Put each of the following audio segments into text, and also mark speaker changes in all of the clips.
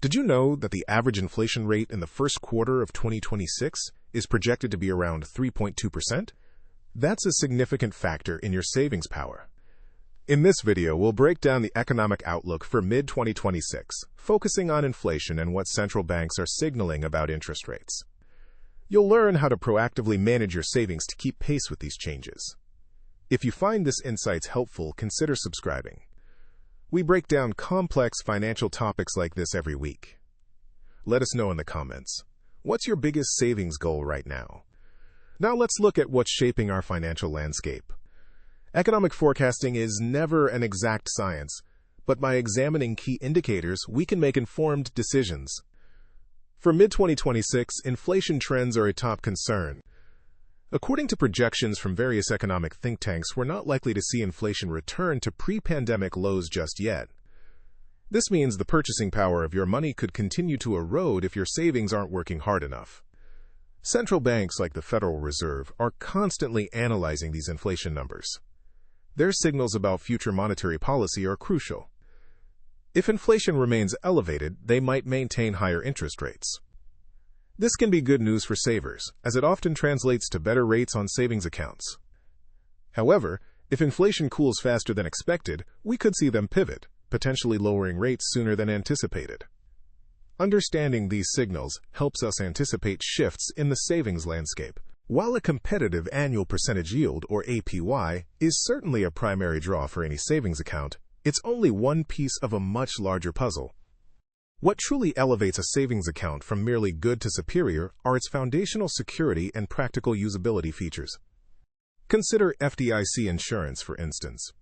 Speaker 1: Did you know that the average inflation rate in the first quarter of 2026 is projected to be around 3.2%? That's a significant factor in your savings power. In this video, we'll break down the economic outlook for mid-2026, focusing on inflation and what central banks are signaling about interest rates. You'll learn how to proactively manage your savings to keep pace with these changes. If you find this insights helpful, consider subscribing. We break down complex financial topics like this every week. Let us know in the comments. What's your biggest savings goal right now? Now let's look at what's shaping our financial landscape. Economic forecasting is never an exact science, but by examining key indicators, we can make informed decisions. For mid-2026, inflation trends are a top concern. According to projections from various economic think tanks, we're not likely to see inflation return to pre-pandemic lows just yet. This means the purchasing power of your money could continue to erode if your savings aren't working hard enough. Central banks like the Federal Reserve are constantly analyzing these inflation numbers. Their signals about future monetary policy are crucial. If inflation remains elevated, they might maintain higher interest rates. This can be good news for savers, as it often translates to better rates on savings accounts. However, if inflation cools faster than expected, we could see them pivot, potentially lowering rates sooner than anticipated. Understanding these signals helps us anticipate shifts in the savings landscape. While a competitive annual percentage yield, or APY, is certainly a primary draw for any savings account, it's only one piece of a much larger puzzle. What truly elevates a savings account from merely good to superior are its foundational security and practical usability features. Consider FDIC insurance, for instance.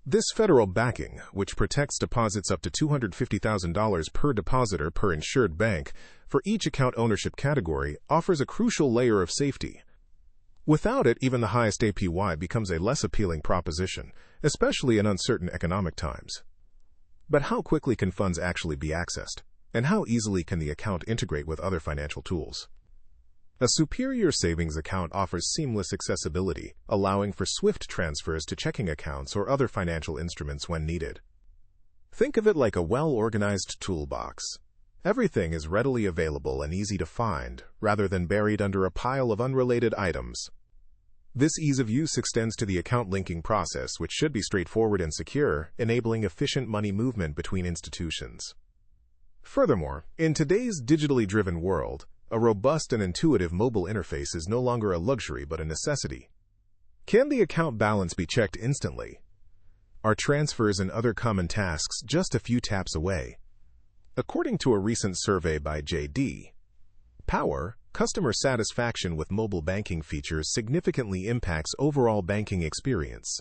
Speaker 1: This federal backing, which protects deposits up to $250,000 per depositor per insured bank for each account ownership category, offers a crucial layer of safety. Without it, even the highest APY becomes a less appealing proposition, especially in uncertain economic times. But how quickly can funds actually be accessed? And how easily can the account integrate with other financial tools? A superior savings account offers seamless accessibility, allowing for swift transfers to checking accounts or other financial instruments when needed. Think of it like a well-organized toolbox. Everything is readily available and easy to find, rather than buried under a pile of unrelated items. This ease of use extends to the account linking process, which should be straightforward and secure, enabling efficient money movement between institutions. Furthermore, in today's digitally driven world, a robust and intuitive mobile interface is no longer a luxury but a necessity. Can the account balance be checked instantly? Are transfers and other common tasks just a few taps away? According to a recent survey by J.D. Power, customer satisfaction with mobile banking features significantly impacts overall banking experience.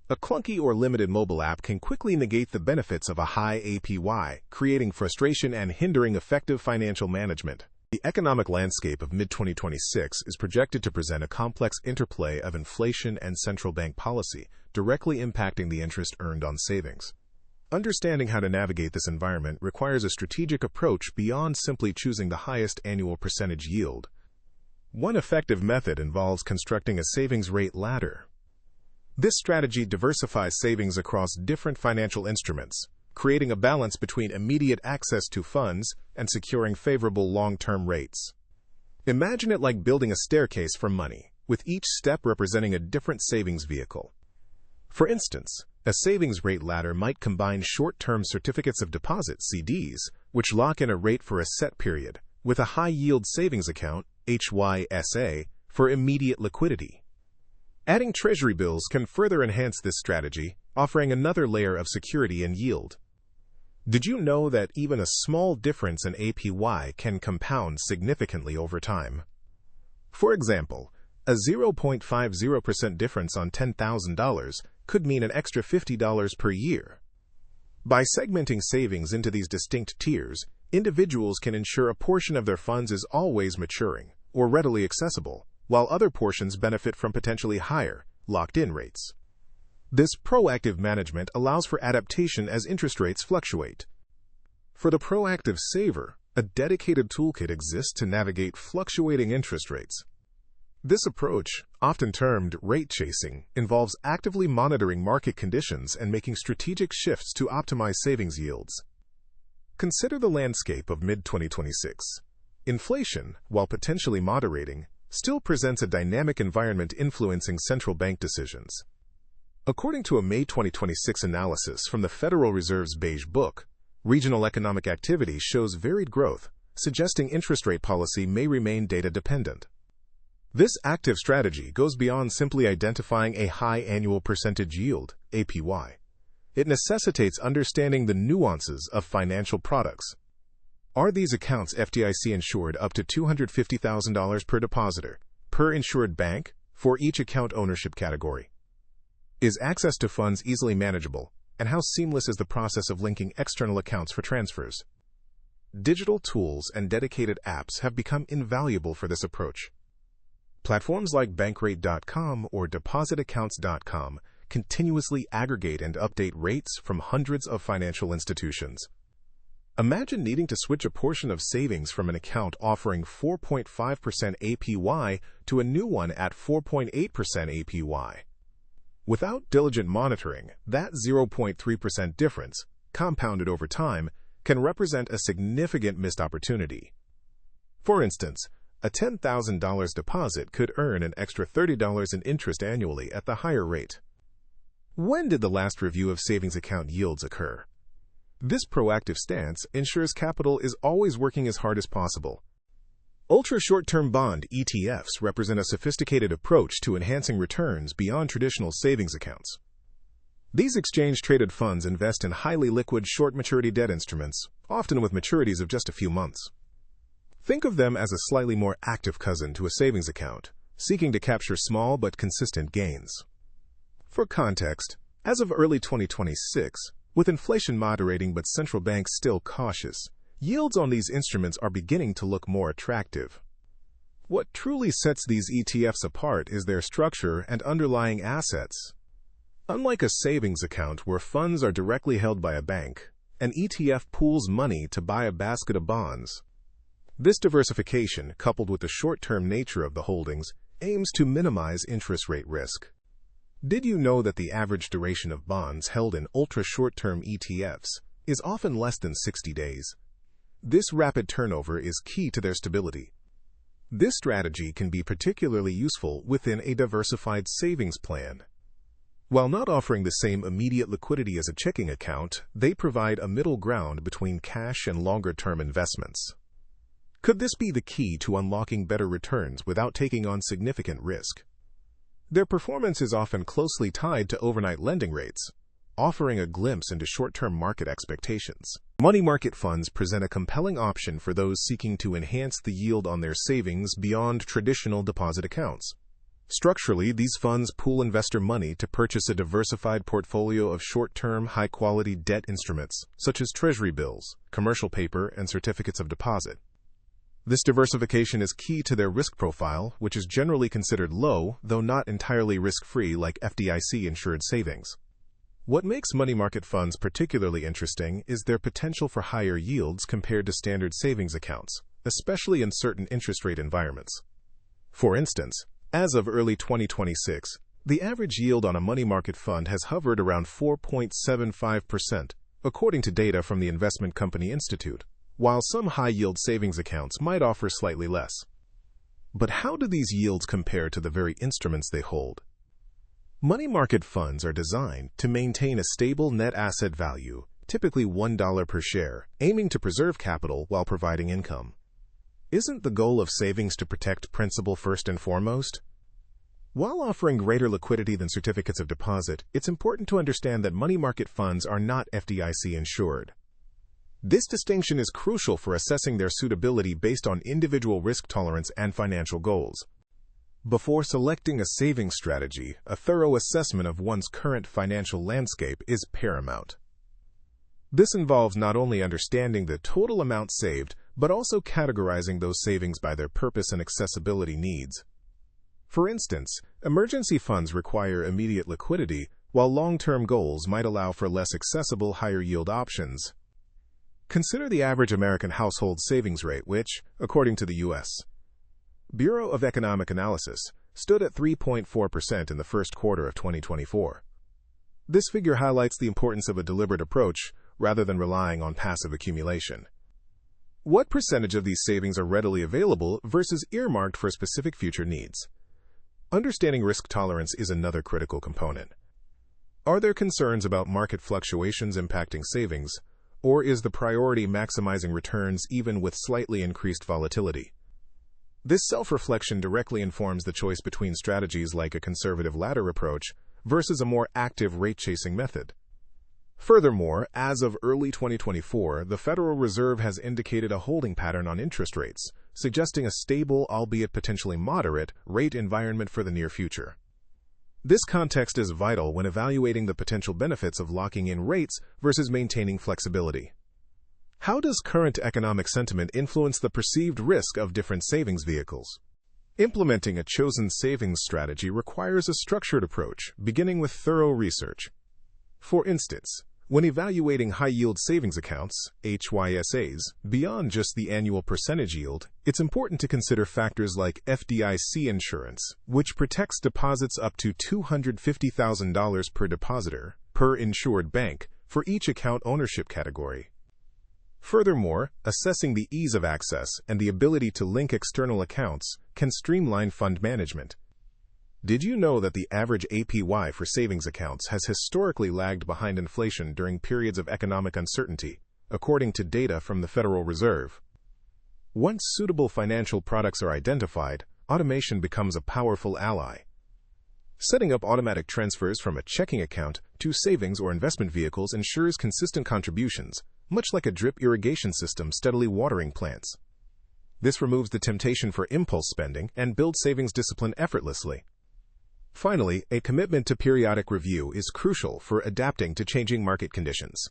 Speaker 1: A clunky or limited mobile app can quickly negate the benefits of a high APY, creating frustration and hindering effective financial management. The economic landscape of mid-2026 is projected to present a complex interplay of inflation and central bank policy, directly impacting the interest earned on savings. Understanding how to navigate this environment requires a strategic approach beyond simply choosing the highest annual percentage yield. One effective method involves constructing a savings rate ladder. This strategy diversifies savings across different financial instruments, creating a balance between immediate access to funds and securing favorable long-term rates. Imagine it like building a staircase for money, with each step representing a different savings vehicle. For instance, a savings rate ladder might combine short-term certificates of deposit (CDs), which lock in a rate for a set period, with a high-yield savings account (HYSA) for immediate liquidity. Adding treasury bills can further enhance this strategy, offering another layer of security and yield. Did you know that even a small difference in APY can compound significantly over time? For example, a 0.50% difference on $10,000 could mean an extra $50 per year. By segmenting savings into these distinct tiers, individuals can ensure a portion of their funds is always maturing or readily accessible, while other portions benefit from potentially higher, locked-in rates. This proactive management allows for adaptation as interest rates fluctuate. For the proactive saver, a dedicated toolkit exists to navigate fluctuating interest rates. This approach, often termed rate chasing, involves actively monitoring market conditions and making strategic shifts to optimize savings yields. Consider the landscape of mid-2026. Inflation, while potentially moderating, still presents a dynamic environment influencing central bank decisions. According to a May 2026 analysis from the Federal Reserve's Beige Book, regional economic activity shows varied growth, suggesting interest rate policy may remain data-dependent. This active strategy goes beyond simply identifying a high annual percentage yield, APY. It necessitates understanding the nuances of financial products. Are these accounts FDIC insured up to $250,000 per depositor, per insured bank, for each account ownership category? Is access to funds easily manageable, and how seamless is the process of linking external accounts for transfers? Digital tools and dedicated apps have become invaluable for this approach. Platforms like bankrate.com or depositaccounts.com continuously aggregate and update rates from hundreds of financial institutions. Imagine needing to switch a portion of savings from an account offering 4.5% APY to a new one at 4.8% APY. Without diligent monitoring, that 0.3% difference, compounded over time, can represent a significant missed opportunity. For instance, a $10,000 deposit could earn an extra $30 in interest annually at the higher rate. When did the last review of savings account yields occur? This proactive stance ensures capital is always working as hard as possible. Ultra-short-term bond ETFs represent a sophisticated approach to enhancing returns beyond traditional savings accounts. These exchange-traded funds invest in highly liquid short-maturity debt instruments, often with maturities of just a few months. Think of them as a slightly more active cousin to a savings account, seeking to capture small but consistent gains. For context, as of early 2026, with inflation moderating but central banks still cautious, yields on these instruments are beginning to look more attractive. What truly sets these ETFs apart is their structure and underlying assets. Unlike a savings account where funds are directly held by a bank, an ETF pools money to buy a basket of bonds. This diversification, coupled with the short-term nature of the holdings, aims to minimize interest rate risk. Did you know that the average duration of bonds held in ultra-short-term ETFs is often less than 60 days? This rapid turnover is key to their stability. This strategy can be particularly useful within a diversified savings plan. While not offering the same immediate liquidity as a checking account, they provide a middle ground between cash and longer-term investments. Could this be the key to unlocking better returns without taking on significant risk? Their performance is often closely tied to overnight lending rates, offering a glimpse into short-term market expectations. Money market funds present a compelling option for those seeking to enhance the yield on their savings beyond traditional deposit accounts. Structurally, these funds pool investor money to purchase a diversified portfolio of short-term, high-quality debt instruments, such as treasury bills, commercial paper, and certificates of deposit. This diversification is key to their risk profile, which is generally considered low, though not entirely risk-free like FDIC-insured savings. What makes money market funds particularly interesting is their potential for higher yields compared to standard savings accounts, especially in certain interest rate environments. For instance, as of early 2026, the average yield on a money market fund has hovered around 4.75%, according to data from the Investment Company Institute, while some high-yield savings accounts might offer slightly less. But how do these yields compare to the very instruments they hold? Money market funds are designed to maintain a stable net asset value, typically $1 per share, aiming to preserve capital while providing income. Isn't the goal of savings to protect principal first and foremost? While offering greater liquidity than certificates of deposit, it's important to understand that money market funds are not FDIC insured. This distinction is crucial for assessing their suitability based on individual risk tolerance and financial goals. Before selecting a savings strategy, a thorough assessment of one's current financial landscape is paramount. This involves not only understanding the total amount saved, but also categorizing those savings by their purpose and accessibility needs. For instance, emergency funds require immediate liquidity, while long-term goals might allow for less accessible higher-yield options. Consider the average American household savings rate, which, according to the U.S. Bureau of Economic Analysis, stood at 3.4% in the first quarter of 2024. This figure highlights the importance of a deliberate approach rather than relying on passive accumulation. What percentage of these savings are readily available versus earmarked for specific future needs? Understanding risk tolerance is another critical component. Are there concerns about market fluctuations impacting savings, or is the priority maximizing returns even with slightly increased volatility? This self-reflection directly informs the choice between strategies like a conservative ladder approach versus a more active rate-chasing method. Furthermore, as of early 2024, the Federal Reserve has indicated a holding pattern on interest rates, suggesting a stable, albeit potentially moderate, rate environment for the near future. This context is vital when evaluating the potential benefits of locking in rates versus maintaining flexibility. How does current economic sentiment influence the perceived risk of different savings vehicles? Implementing a chosen savings strategy requires a structured approach, beginning with thorough research. For instance, when evaluating high-yield savings accounts, HYSAs, beyond just the annual percentage yield, it's important to consider factors like FDIC insurance, which protects deposits up to $250,000 per depositor, per insured bank, for each account ownership category. Furthermore, assessing the ease of access and the ability to link external accounts can streamline fund management. Did you know that the average APY for savings accounts has historically lagged behind inflation during periods of economic uncertainty, according to data from the Federal Reserve? Once suitable financial products are identified, automation becomes a powerful ally. Setting up automatic transfers from a checking account to savings or investment vehicles ensures consistent contributions, much like a drip irrigation system steadily watering plants. This removes the temptation for impulse spending and builds savings discipline effortlessly. Finally, a commitment to periodic review is crucial for adapting to changing market conditions.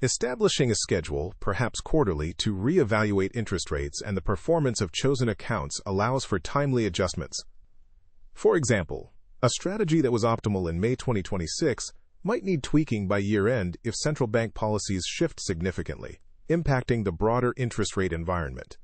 Speaker 1: Establishing a schedule, perhaps quarterly, to reevaluate interest rates and the performance of chosen accounts allows for timely adjustments. For example, a strategy that was optimal in May 2026 might need tweaking by year-end if central bank policies shift significantly, impacting the broader interest rate environment.